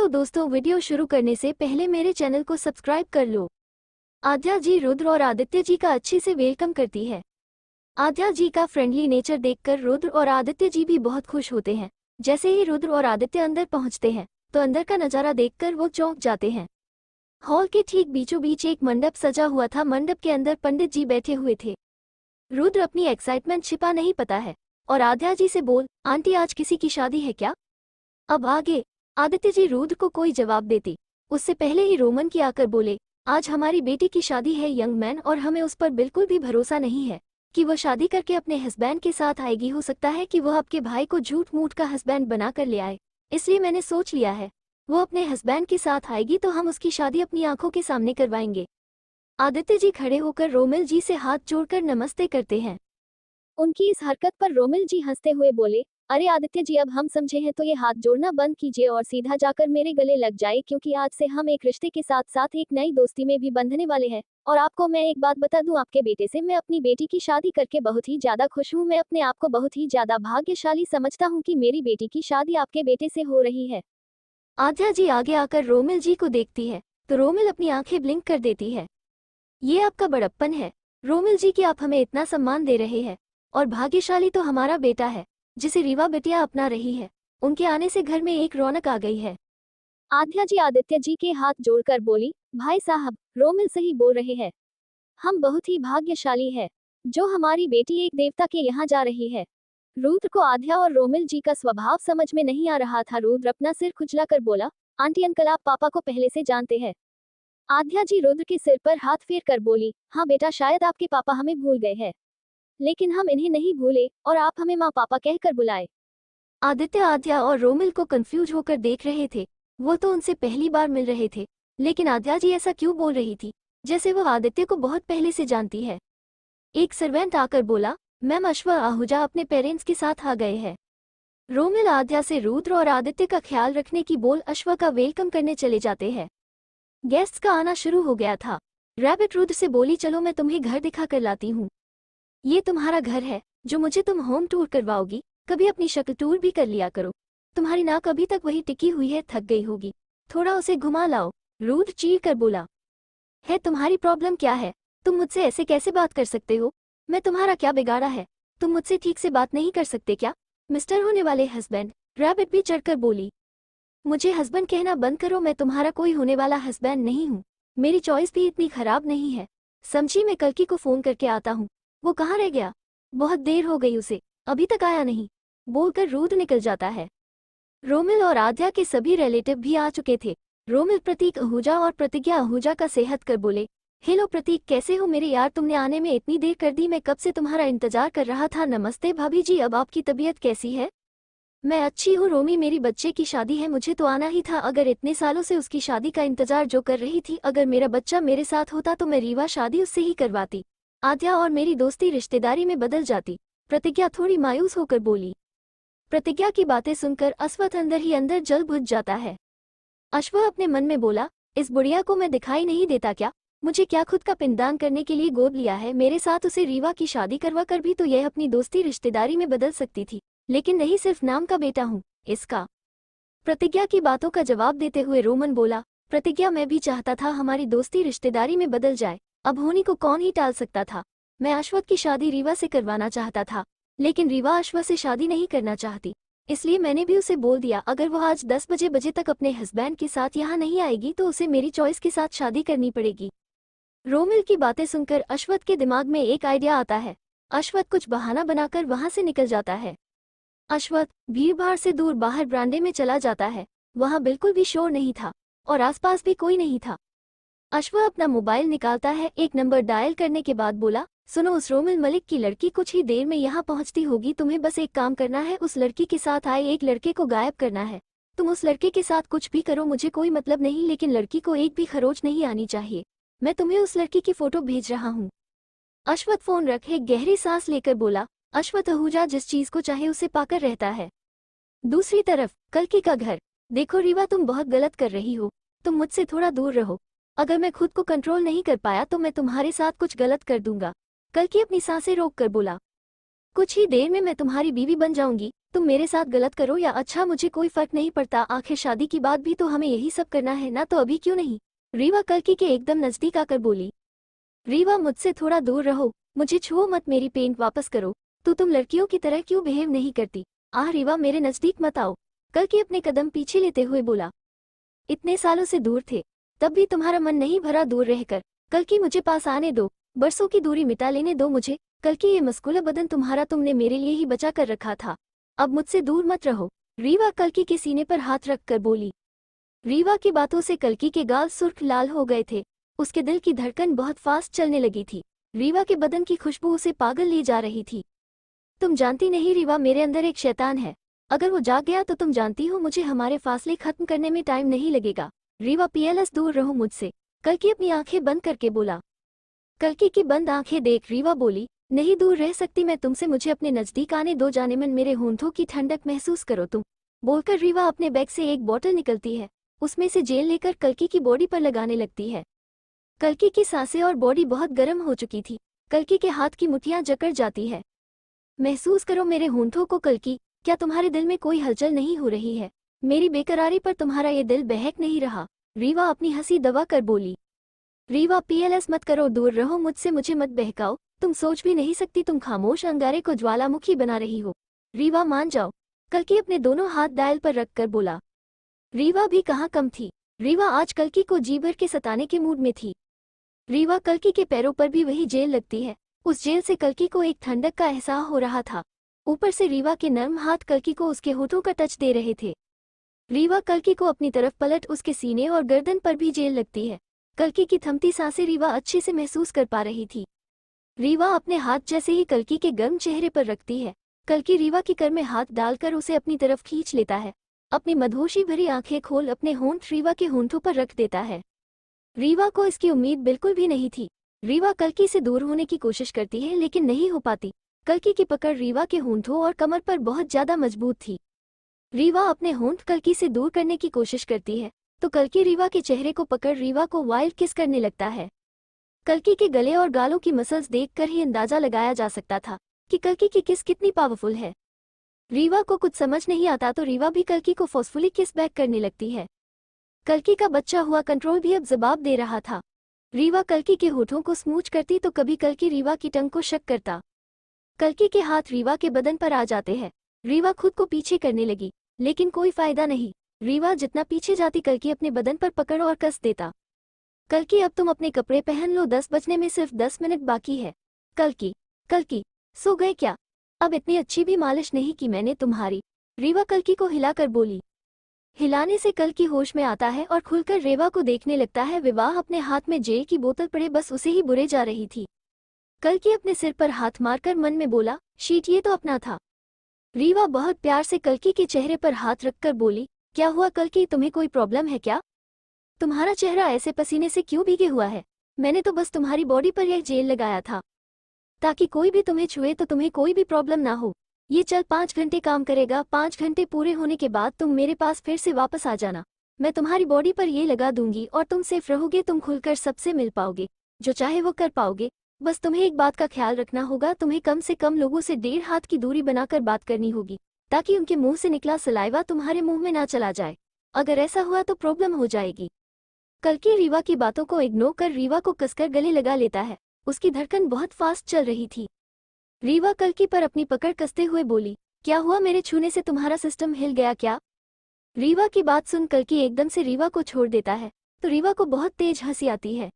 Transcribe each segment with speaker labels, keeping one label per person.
Speaker 1: Hello दोस्तों, video शुरू करने से पहले मेरे चैनल को सब्सक्राइब कर लो। आद्या जी रुद्र और आदित्य जी का अच्छे से वेलकम करती है। आद्या जी का फ्रेंडली नेचर देखकर रुद्र और आदित्य जी भी बहुत खुश होते हैं। जैसे ही रुद्र और आदित्य अंदर पहुंचते हैं तो अंदर का नज़ारा देखकर वो चौंक जाते हैं। हॉल के ठीक बीचों बीच एक मंडप सजा हुआ था। मंडप के अंदर पंडित जी बैठे हुए थे। रुद्र अपनी एक्साइटमेंट छिपा नहीं पाता है और आद्या जी से बोल, आंटी आज किसी की शादी है क्या? अब आगे आदित्य जी रुद्र को कोई जवाब देती उससे पहले ही रोमन की आकर बोले, आज हमारी बेटी की शादी है यंग मैन, और हमें उस पर बिल्कुल भी भरोसा नहीं है कि वह शादी करके अपने हस्बैंड के साथ आएगी। हो सकता है कि वह आपके भाई को झूठ मूठ का हस्बैंड बना कर ले आए, इसलिए मैंने सोच लिया है वो अपने हस्बैंड के साथ आएगी तो हम उसकी शादी अपनी आंखों के सामने करवाएंगे। आदित्य जी खड़े होकर रोमिल जी से हाथ जोड़कर नमस्ते करते हैं। उनकी इस हरकत पर रोमिल जी हंसते हुए बोले, अरे आदित्य जी, अब हम समझे हैं तो ये हाथ जोड़ना बंद कीजिए और सीधा जाकर मेरे गले लग जाए, क्योंकि आज से हम एक रिश्ते के साथ साथ एक नई दोस्ती में भी बंधने वाले हैं। और आपको मैं एक बात बता दूं, आपके बेटे से मैं अपनी बेटी की शादी करके बहुत ही ज्यादा खुश हूं। मैं अपने आप को बहुत ही ज्यादा भाग्यशाली समझता हूं कि मेरी बेटी की शादी आपके बेटे से हो रही है। आद्या जी आगे आकर रोमिल जी को देखती है तो रोमिल अपनी आंखें ब्लिंक कर देती है। ये आपका बड़प्पन है रोमिल जी कि आप हमें इतना सम्मान दे रहे हैं, और भाग्यशाली तो हमारा बेटा है जिसे रीवा बिटिया अपना रही है। उनके आने से घर में एक रौनक आ गई है। आद्या जी आदित्य जी के हाथ जोड़कर बोली, भाई साहब, रोमिल सही बोल रहे हैं। हम बहुत ही भाग्यशाली है जो हमारी बेटी एक देवता के यहाँ जा रही है। रुद्र को आद्या और रोमिल जी का स्वभाव समझ में नहीं आ रहा था। रुद्र अपना सिर खुजलाकर बोला, आंटी अंकल, आप पापा को पहले से जानते हैं। आद्या जी रुद्र के सिर पर हाथ फेर कर बोली, हाँ बेटा, शायद आपके पापा हमें भूल गए हैं, लेकिन हम इन्हें नहीं भूले और आप हमें माँ पापा कहकर बुलाए। आदित्य आद्या और रोमिल को कंफ्यूज होकर देख रहे थे। वो तो उनसे पहली बार मिल रहे थे, लेकिन आद्या जी ऐसा क्यों बोल रही थी जैसे वो आदित्य को बहुत पहले से जानती है। एक सर्वेंट आकर बोला, मैम अश्व आहूजा अपने पेरेंट्स के साथ आ गए हैं। रोमिल आद्या से रुद्र और आदित्य का ख्याल रखने की बोल अश्व का वेलकम करने चले जाते हैं। गेस्ट्स का आना शुरू हो गया था। रैबिट रुद्र से बोली, चलो मैं तुम्हें घर दिखा कर लाती हूँ। ये तुम्हारा घर है जो मुझे तुम होम टूर करवाओगी। कभी अपनी शक्ल टूर भी कर लिया करो। तुम्हारी नाक अभी तक वही टिकी हुई है, थक गई होगी, थोड़ा उसे घुमा लाओ। रुद्र चीर कर बोला, है तुम्हारी प्रॉब्लम क्या है? तुम मुझसे ऐसे कैसे बात कर सकते हो? मैं तुम्हारा क्या बिगाड़ा है? तुम मुझसे ठीक से बात नहीं कर सकते क्या? मिस्टर होने वाले हस्बैंड, रैबिट भी चढ़कर बोली, मुझे हस्बैंड कहना बंद करो। मैं तुम्हारा कोई होने वाला हस्बैंड नहीं हूँ। मेरी चॉइस भी इतनी खराब नहीं है। समझी, मैं कल्कि को फोन करके आता हूँ। वो कहाँ रह गया? बहुत देर हो गई उसे, अभी तक आया नहीं, बोलकर रुद्र निकल जाता है। रोमिल और आद्या के सभी रिलेटिव भी आ चुके थे। रोमिल प्रतीक आहूजा और प्रतिज्ञा आहूजा का सेहत कर बोले, हेलो प्रतीक, कैसे हो मेरे यार? तुमने आने में इतनी देर कर दी, मैं कब से तुम्हारा इंतजार कर रहा था। नमस्ते भाभी जी, अब आपकी तबीयत कैसी है? मैं अच्छी हूँ रोमी, मेरी बच्चे की शादी है, मुझे तो आना ही था। अगर इतने सालों से उसकी शादी का इंतजार जो कर रही थी, अगर मेरा बच्चा मेरे साथ होता तो मैं रीवा शादी उससे ही करवाती। आद्या और मेरी दोस्ती रिश्तेदारी में बदल जाती। प्रतिज्ञा थोड़ी मायूस होकर बोली। प्रतिज्ञा की बातें सुनकर अश्वथ अंदर ही अंदर जल बुझ जाता है। अश्व अपने मन में बोला, इस बुढ़िया को मैं दिखाई नहीं देता क्या? मुझे क्या खुद का पिंडदान करने के लिए गोद लिया है? मेरे साथ उसे रीवा की शादी करवा कर भी तो यह अपनी दोस्ती रिश्तेदारी में बदल सकती थी, लेकिन नहीं, सिर्फ नाम का बेटा हूँ इसका। प्रतिज्ञा की बातों का जवाब देते हुए रोमन बोला, प्रतिज्ञा, मैं भी चाहता था हमारी दोस्ती रिश्तेदारी में बदल जाए। अब होनी को कौन ही टाल सकता था। मैं अश्वथ की शादी रीवा से करवाना चाहता था, लेकिन रीवा अश्वथ से शादी नहीं करना चाहती, इसलिए मैंने भी उसे बोल दिया अगर वो आज 10 बजे तक अपने हस्बैंड के साथ यहाँ नहीं आएगी तो उसे मेरी चॉइस के साथ शादी करनी पड़ेगी। रोमिल की बातें सुनकर अश्वथ के दिमाग में एक आइडिया आता है। अश्वथ कुछ बहाना बनाकर वहां से निकल जाता है। अश्वथ भीड़भाड़ से दूर बाहर बरामदे में चला जाता है। वहां बिल्कुल भी शोर नहीं था और आसपास भी कोई नहीं था। अश्वथ अपना मोबाइल निकालता है, एक नंबर डायल करने के बाद बोला, सुनो, उस रोमिल मलिक की लड़की कुछ ही देर में यहाँ पहुँचती होगी। तुम्हें बस एक काम करना है, उस लड़की के साथ आए एक लड़के को गायब करना है। तुम उस लड़के के साथ कुछ भी करो, मुझे कोई मतलब नहीं, लेकिन लड़की को एक भी खरोच नहीं आनी चाहिए। मैं तुम्हें उस लड़की की फोटो भेज रहा हूँ। अश्वथ फोन रखे गहरी सांस लेकर बोला, अश्वथ आहूजा जिस चीज को चाहे उसे पाकर रहता है। दूसरी तरफ कल्कि का घर। देखो रीवा, तुम बहुत गलत कर रही हो, तुम मुझसे थोड़ा दूर रहो। अगर मैं खुद को कंट्रोल नहीं कर पाया तो मैं तुम्हारे साथ कुछ गलत कर दूंगा। कल्कि अपनी सांसें रोक कर बोला। कुछ ही देर में मैं तुम्हारी बीवी बन जाऊंगी। तुम मेरे साथ गलत करो या अच्छा, मुझे कोई फर्क नहीं पड़ता। आखिर शादी की बात भी तो हमें यही सब करना है ना, तो अभी क्यों नहीं? रीवा कल्कि के एकदम नजदीक आकर बोली। रीवा, मुझसे थोड़ा दूर रहो, मुझे छुओ मत, मेरी पेंट वापस करो। तुम लड़कियों की तरह क्यों बिहेव नहीं करती? आह रीवा, मेरे नजदीक मत आओ। कल्कि अपने कदम पीछे लेते हुए बोला। इतने सालों से दूर थे, तब भी तुम्हारा मन नहीं भरा दूर रहकर? कल्कि मुझे पास आने दो, बरसों की दूरी मिटा लेने दो मुझे। कल्कि ये मस्कुला बदन तुम्हारा तुमने मेरे लिए ही बचा कर रखा था, अब मुझसे दूर मत रहो। रीवा कल्कि के सीने पर हाथ रखकर बोली। रीवा की बातों से कल्कि के गाल सुर्ख लाल हो गए थे। उसके दिल की धड़कन बहुत फास्ट चलने लगी थी। रीवा के बदन की खुशबू उसे पागल ले जा रही थी। तुम जानती नहीं रीवा, मेरे अंदर एक शैतान है। अगर वो जाग गया तो तुम जानती हो मुझे हमारे फासले खत्म करने में टाइम नहीं लगेगा। रीवा, प्लीज दूर रहो मुझसे। कल्कि अपनी आंखें बंद करके बोला। कल्कि की बंद आंखें देख रीवा बोली, नहीं दूर रह सकती मैं तुमसे, मुझे अपने नजदीक आने दो। जाने मन मेरे होंठों की ठंडक महसूस करो तुम। बोलकर रीवा अपने बैग से एक बोतल निकलती है, उसमें से जेल लेकर कल्कि की बॉडी पर लगाने लगती है। कल्कि की सांसें और बॉडी बहुत गर्म हो चुकी थी। कल्कि के हाथ की मुठ्ठियां जकड़ जाती है। महसूस करो मेरे होंठों को कल्कि, क्या तुम्हारे दिल में कोई हलचल नहीं हो रही है? मेरी बेकरारी पर तुम्हारा ये दिल बहक नहीं रहा? रीवा अपनी हंसी दबा कर बोली। रीवा, प्लीज मत करो, दूर रहो मुझसे, मुझे मत बहकाओ। तुम सोच भी नहीं सकती, तुम खामोश अंगारे को ज्वालामुखी बना रही हो। रीवा, मान जाओ। कल्कि अपने दोनों हाथ डायल पर रखकर बोला। रीवा भी कहाँ कम थी। रीवा आज कल्कि को जी भर के सताने के मूड में थी। रीवा कल्कि के पैरों पर भी वही जेल लगती है, उस जेल से कल्कि को एक ठंडक का एहसास हो रहा था। ऊपर से रीवा के नर्म हाथ कल्कि को उसके होठों का टच दे रहे थे। रीवा कल्कि को अपनी तरफ पलट उसके सीने और गर्दन पर भी जेल लगती है। कल्कि की थमती सांसें रीवा अच्छे से महसूस कर पा रही थी। रीवा अपने हाथ जैसे ही कल्कि के गर्म चेहरे पर रखती है, कल्कि रीवा की कर में हाथ डालकर उसे अपनी तरफ खींच लेता है। अपनी मधोशी भरी आंखें खोल अपने होंठ रीवा के होंठों पर रख देता है। रीवा को इसकी उम्मीद बिल्कुल भी नहीं थी। रीवा कल्कि से दूर होने की कोशिश करती है लेकिन नहीं हो पाती। कल्कि की पकड़ रीवा के होंठों और कमर पर बहुत ज्यादा मजबूत थी। रीवा अपने होंठ कल्कि से दूर करने की कोशिश करती है तो कल्कि रीवा के चेहरे को पकड़ रीवा को वाइल्ड किस करने लगता है। कल्कि के गले और गालों की मसल्स देखकर ही अंदाजा लगाया जा सकता था कि कल्कि की किस कितनी पावरफुल है। रीवा को कुछ समझ नहीं आता तो रीवा भी कल्कि को फोर्सफुली किस बैक करने लगती है। कल्कि का बच्चा हुआ कंट्रोल भी अब जवाब दे रहा था। रीवा कल्कि के होठों को स्मूच करती तो कभी कल्कि रीवा की टंग को शक करता। कल्कि के हाथ रीवा के बदन पर आ जाते हैं। रीवा खुद को पीछे करने लगी लेकिन कोई फायदा नहीं। रीवा जितना पीछे जाती कल्कि अपने बदन पर पकड़ और कस देता। कल्कि, अब तुम अपने कपड़े पहन लो, 10 बजने में सिर्फ 10 मिनट बाकी है। कल्कि, कल्कि, सो गए क्या? अब इतनी अच्छी भी मालिश नहीं की मैंने तुम्हारी। रीवा कल्कि को हिलाकर बोली। हिलाने से कल्कि होश में आता है और खुलकर रीवा को देखने लगता है। विवाह अपने हाथ में जेल की बोतल पड़े बस उसे ही बुरे जा रही थी। कल्कि अपने सिर पर हाथ मारकर मन में बोला, शीट, ये तो अपना था। रीवा बहुत प्यार से कल्कि के चेहरे पर हाथ रखकर बोली, क्या हुआ कल्कि, तुम्हें कोई प्रॉब्लम है क्या? तुम्हारा चेहरा ऐसे पसीने से क्यों भीगे हुआ है? मैंने तो बस तुम्हारी बॉडी पर यह जेल लगाया था ताकि कोई भी तुम्हें छुए तो तुम्हें कोई भी प्रॉब्लम ना हो। ये चल 5 घंटे काम करेगा, 5 घंटे पूरे होने के बाद तुम मेरे पास फिर से वापस आ जाना। मैं तुम्हारी बॉडी पर ये लगा दूंगी और तुम सेफ रहोगे। तुम खुलकर सबसे मिल पाओगे, जो चाहे वो कर पाओगे। बस तुम्हें एक बात का ख्याल रखना होगा, तुम्हें कम से कम लोगों से 1.5 हाथ की दूरी बनाकर बात करनी होगी ताकि उनके मुंह से निकला सलाइवा तुम्हारे मुंह में ना चला जाए। अगर ऐसा हुआ तो प्रॉब्लम हो जाएगी। कल्कि रीवा की बातों को इग्नोर कर रीवा को कसकर गले लगा लेता है। उसकी धड़कन बहुत फास्ट चल रही थी। रीवा कल्कि पर अपनी पकड़ कसते हुए बोली, क्या हुआ, मेरे छूने से तुम्हारा सिस्टम हिल गया क्या? रीवा की बात सुन कल्कि एकदम से रीवा को छोड़ देता है तो रीवा को बहुत तेज हंसी आती है।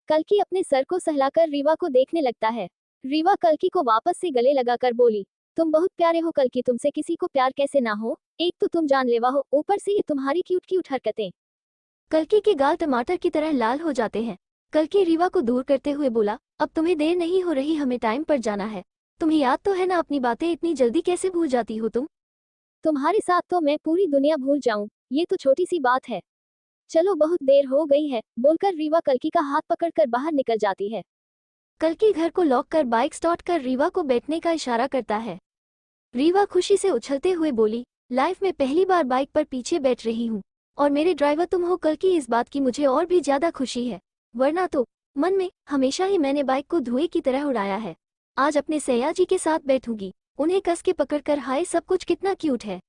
Speaker 1: कल्कि अपने सर को सहलाकर रीवा को देखने लगता है। रीवा कल्कि को वापस से गले लगाकर बोली, तुम बहुत प्यारे हो कल्कि, तुमसे किसी को प्यार कैसे ना हो। एक तो तुम जानलेवा हो, ऊपर से ये तुम्हारी क्यूट क्यूट हरकतें। कल्कि के गाल टमाटर की तरह लाल हो जाते हैं। कल्कि रीवा को दूर करते हुए बोला, अब तुम्हें देर नहीं हो रही, हमें टाइम पर जाना है। तुम्हें याद तो है ना अपनी बातें, इतनी जल्दी कैसे भूल जाती हो तुम? तुम्हारे साथ तो मैं पूरी दुनिया भूल जाऊं, ये तो छोटी सी बात है। चलो बहुत देर हो गई है, बोलकर रीवा कल्कि का हाथ पकड़कर बाहर निकल जाती है। कल्कि घर को लॉक कर बाइक स्टार्ट कर रीवा को बैठने का इशारा करता है। रीवा खुशी से उछलते हुए बोली, लाइफ में पहली बार बाइक पर पीछे बैठ रही हूँ और मेरे ड्राइवर तुम हो कल्कि, इस बात की मुझे और भी ज्यादा खुशी है। वरना तो मन में हमेशा ही मैंने बाइक को धुएं की तरह उड़ाया है। आज अपने सैया जी के साथ बैठूंगी, उन्हें कस के पकड़कर। हाय सब कुछ कितना क्यूट है।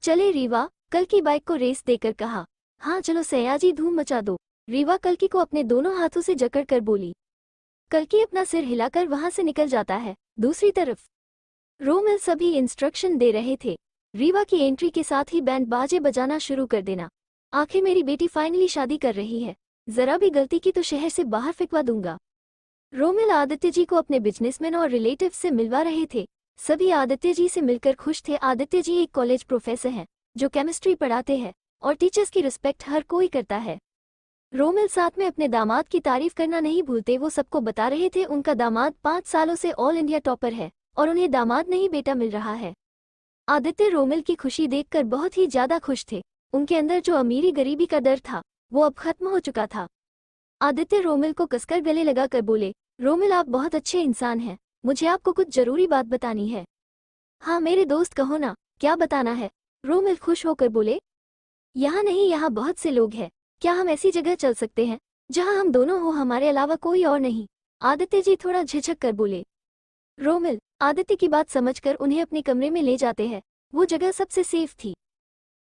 Speaker 1: चले रीवा, कल की बाइक को रेस देकर कहा। हाँ चलो सैया जी, धूम मचा दो। रीवा कल्कि को अपने दोनों हाथों से जकड़ कर बोली। कल्कि अपना सिर हिलाकर वहां से निकल जाता है। दूसरी तरफ रोमिल सभी इंस्ट्रक्शन दे रहे थे। रीवा की एंट्री के साथ ही बैंड बाजे बजाना शुरू कर देना। आखिर मेरी बेटी फाइनली शादी कर रही है, जरा भी गलती की तो शहर से बाहर फेंकवा दूंगा। रोमिल आदित्य जी को अपने बिजनेसमैन और रिलेटिव से मिलवा रहे थे। सभी आदित्य जी से मिलकर खुश थे। आदित्य जी एक कॉलेज प्रोफेसर हैं जो केमिस्ट्री पढ़ाते हैं और टीचर्स की रिस्पेक्ट हर कोई करता है। रोमिल साथ में अपने दामाद की तारीफ करना नहीं भूलते। वो सबको बता रहे थे उनका दामाद 5 सालों से ऑल इंडिया टॉपर है और उन्हें दामाद नहीं बेटा मिल रहा है। आदित्य रोमिल की खुशी देखकर बहुत ही ज्यादा खुश थे। उनके अंदर जो अमीरी गरीबी का डर था वो अब खत्म हो चुका था। आदित्य रोमिल को कसकर गले लगाकर बोले, रोमिल आप बहुत अच्छे इंसान हैं, मुझे आपको कुछ जरूरी बात बतानी है। हाँ मेरे दोस्त कहो ना, क्या बताना है। रोमिल खुश होकर बोले, यहाँ नहीं, यहाँ बहुत से लोग हैं, क्या हम ऐसी जगह चल सकते हैं जहाँ हम दोनों हो, हमारे अलावा कोई और नहीं। आदित्य जी थोड़ा झिझक कर बोले। रोमिल आदित्य की बात समझकर उन्हें अपने कमरे में ले जाते हैं। वो जगह सबसे सेफ थी।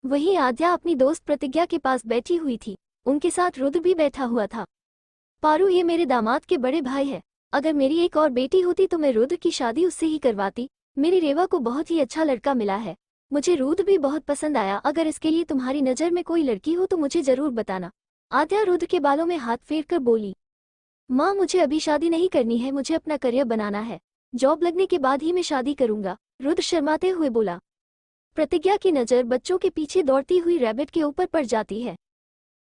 Speaker 1: वहीं आद्या अपनी दोस्त प्रतिज्ञा के पास बैठी हुई थी, उनके साथ रुद्र भी बैठा हुआ था। पारू ये मेरे दामाद के बड़े भाई है, अगर मेरी एक और बेटी होती तो मैं रुद्र की शादी उससे ही करवाती। मेरी रेवा को बहुत ही अच्छा लड़का मिला है, मुझे रुद्र भी बहुत पसंद आया। अगर इसके लिए तुम्हारी नज़र में कोई लड़की हो तो मुझे जरूर बताना। आद्या रुद्र के बालों में हाथ फेर कर बोली, माँ मुझे अभी शादी नहीं करनी है, मुझे अपना करियर बनाना है, जॉब लगने के बाद ही मैं शादी करूंगा। रुद्र शर्माते हुए बोला। प्रतिज्ञा की नज़र बच्चों के पीछे दौड़ती हुई रैबिट के ऊपर पड़ जाती है।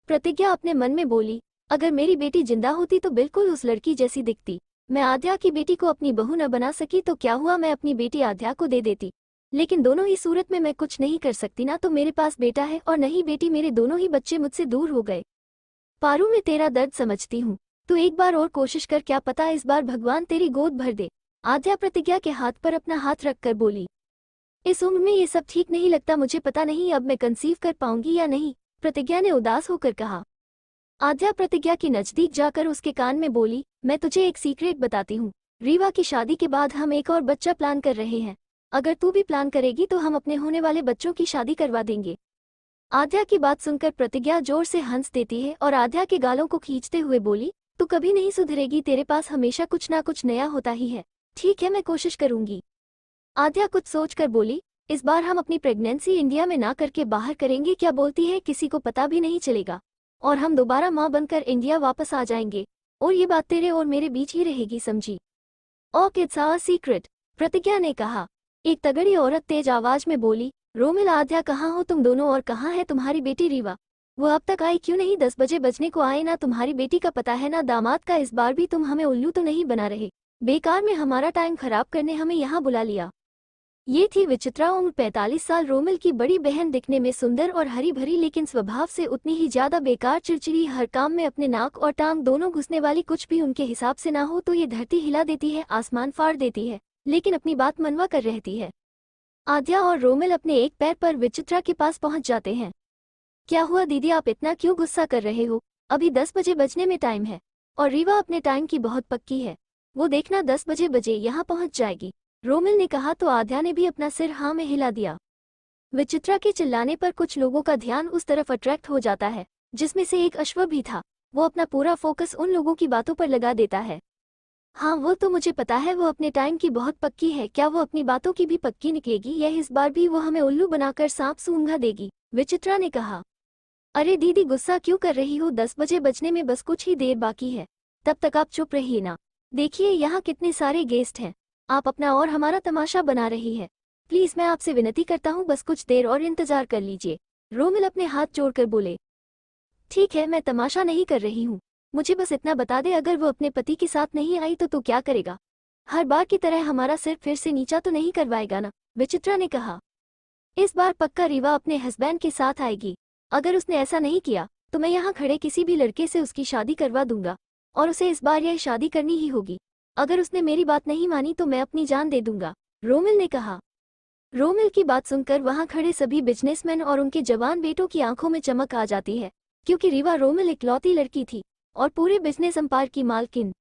Speaker 1: प्रतिज्ञा अपने मन में बोली, अगर मेरी बेटी जिंदा होती तो बिल्कुल उस लड़की जैसी दिखती। मैं आद्या की बेटी को अपनी बहू न बना सकी तो क्या हुआ, मैं अपनी बेटी आद्या को दे देती। लेकिन दोनों ही सूरत में मैं कुछ नहीं कर सकती, ना तो मेरे पास बेटा है और न ही बेटी। मेरे दोनों ही बच्चे मुझसे दूर हो गए। पारू मैं तेरा दर्द समझती हूँ, तू एक बार और कोशिश कर, क्या पता इस बार भगवान तेरी गोद भर दे। आद्या प्रतिज्ञा के हाथ पर अपना हाथ रखकर बोली, इस उम्र में ये सब ठीक नहीं लगता, मुझे पता नहीं अब मैं कंसीव कर पाऊंगी या नहीं। प्रतिज्ञा ने उदास होकर कहा। आद्या प्रतिज्ञा के नजदीक जाकर उसके कान में बोली, मैं तुझे एक सीक्रेट बताती हूँ, रीवा की शादी के बाद हम एक और बच्चा प्लान कर रहे हैं। अगर तू भी प्लान करेगी तो हम अपने होने वाले बच्चों की शादी करवा देंगे। आद्या की बात सुनकर प्रतिज्ञा जोर से हंस देती है और आद्या के गालों को खींचते हुए बोली, तू कभी नहीं सुधरेगी, तेरे पास हमेशा कुछ ना कुछ नया होता ही है। ठीक है मैं कोशिश करूंगी। आद्या कुछ सोचकर बोली, इस बार हम अपनी प्रेगनेंसी इंडिया में ना करके बाहर करेंगे, क्या बोलती है, किसी को पता भी नहीं चलेगा और हम दोबारा माँ बनकर इंडिया वापस आ जाएंगे और ये बात तेरे और मेरे बीच ही रहेगी, समझी। ओके इट्स आवर सीक्रेट, प्रतिज्ञा ने कहा। एक तगड़ी औरत तेज आवाज में बोली, रोमिल आद्या कहाँ हो तुम दोनों और कहाँ है तुम्हारी बेटी रीवा, वो अब तक आई क्यों नहीं? 10 बजे बजने को आए, ना तुम्हारी बेटी का पता है ना दामाद का। इस बार भी तुम हमें उल्लू तो नहीं बना रहे? बेकार में हमारा टाइम खराब करने हमें यहाँ बुला लिया। ये थी विचित्रा, उम्र 45 साल, रोमिल की बड़ी बहन, दिखने में सुंदर और हरी भरी लेकिन स्वभाव से उतनी ही ज्यादा बेकार, चिड़चिड़ी, हर काम में अपने नाक और टांग दोनों घुसने वाली। कुछ भी उनके हिसाब से ना हो तो ये धरती हिला देती है, आसमान फाड़ देती है, लेकिन अपनी बात मनवा कर रहती है। आद्या और रोमिल अपने एक पैर पर विचित्रा के पास पहुंच जाते हैं। क्या हुआ दीदी, आप इतना क्यों गुस्सा कर रहे हो? अभी 10 बजे बजने में टाइम है और रीवा अपने टाइम की बहुत पक्की है, वो देखना 10 बजे यहाँ पहुंच जाएगी। रोमिल ने कहा तो आद्या ने भी अपना सिर हाँ में हिला दिया। विचित्रा के चिल्लाने पर कुछ लोगों का ध्यान उस तरफ अट्रैक्ट हो जाता है, जिसमें से एक अश्व भी था। वो अपना पूरा फोकस उन लोगों की बातों पर लगा देता है। हाँ वो तो मुझे पता है, वो अपने टाइम की बहुत पक्की है, क्या वो अपनी बातों की भी पक्की निकलेगी या इस बार भी वो हमें उल्लू बनाकर सांप सूंघा देगी? विचित्रा ने कहा। अरे दीदी गुस्सा क्यों कर रही हो, 10 बजे बजने में बस कुछ ही देर बाकी है, तब तक आप चुप रहिए ना। देखिए यहाँ कितने सारे गेस्ट हैं, आप अपना और हमारा तमाशा बना रही है। प्लीज मैं आपसे विनती करता हूँ, बस कुछ देर और इंतजार कर लीजिए। रोमिल अपने हाथ जोड़कर बोले, ठीक है मैं तमाशा नहीं कर रही हूँ, मुझे बस इतना बता दे, अगर वो अपने पति के साथ नहीं आई तो तू क्या करेगा? हर बार की तरह हमारा सिर फिर से नीचा तो नहीं करवाएगा ना? विचित्रा ने कहा। इस बार पक्का रीवा अपने हस्बैंड के साथ आएगी, अगर उसने ऐसा नहीं किया तो मैं यहाँ खड़े किसी भी लड़के से उसकी शादी करवा दूंगा और उसे इस बार यह शादी करनी ही होगी। अगर उसने मेरी बात नहीं मानी तो मैं अपनी जान दे दूंगा, रोमिल ने कहा। रोमिल की बात सुनकर वहां खड़े सभी बिजनेसमैन और उनके जवान बेटों की आंखों में चमक आ जाती है, क्योंकि रीवा रोमिल इकलौती लड़की थी और पूरे बिजनेस अंपायर की मालकिन।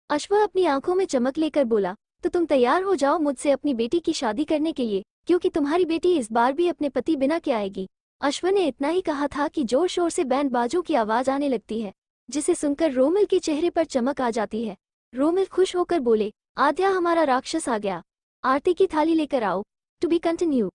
Speaker 1: अश्व अपनी आंखों में चमक लेकर बोला, तो तुम तैयार हो जाओ मुझसे अपनी बेटी की शादी करने के लिए, क्योंकि तुम्हारी बेटी इस बार भी अपने पति बिना के आएगी। अश्व ने इतना ही कहा था कि जोर शोर से बैंड बाजों की आवाज आने लगती है, जिसे सुनकर रोमिल के चेहरे पर चमक आ जाती है। रोमिल खुश होकर बोले, आद्या हमारा राक्षस आ गया, आरती की थाली लेकर आओ। To be continue.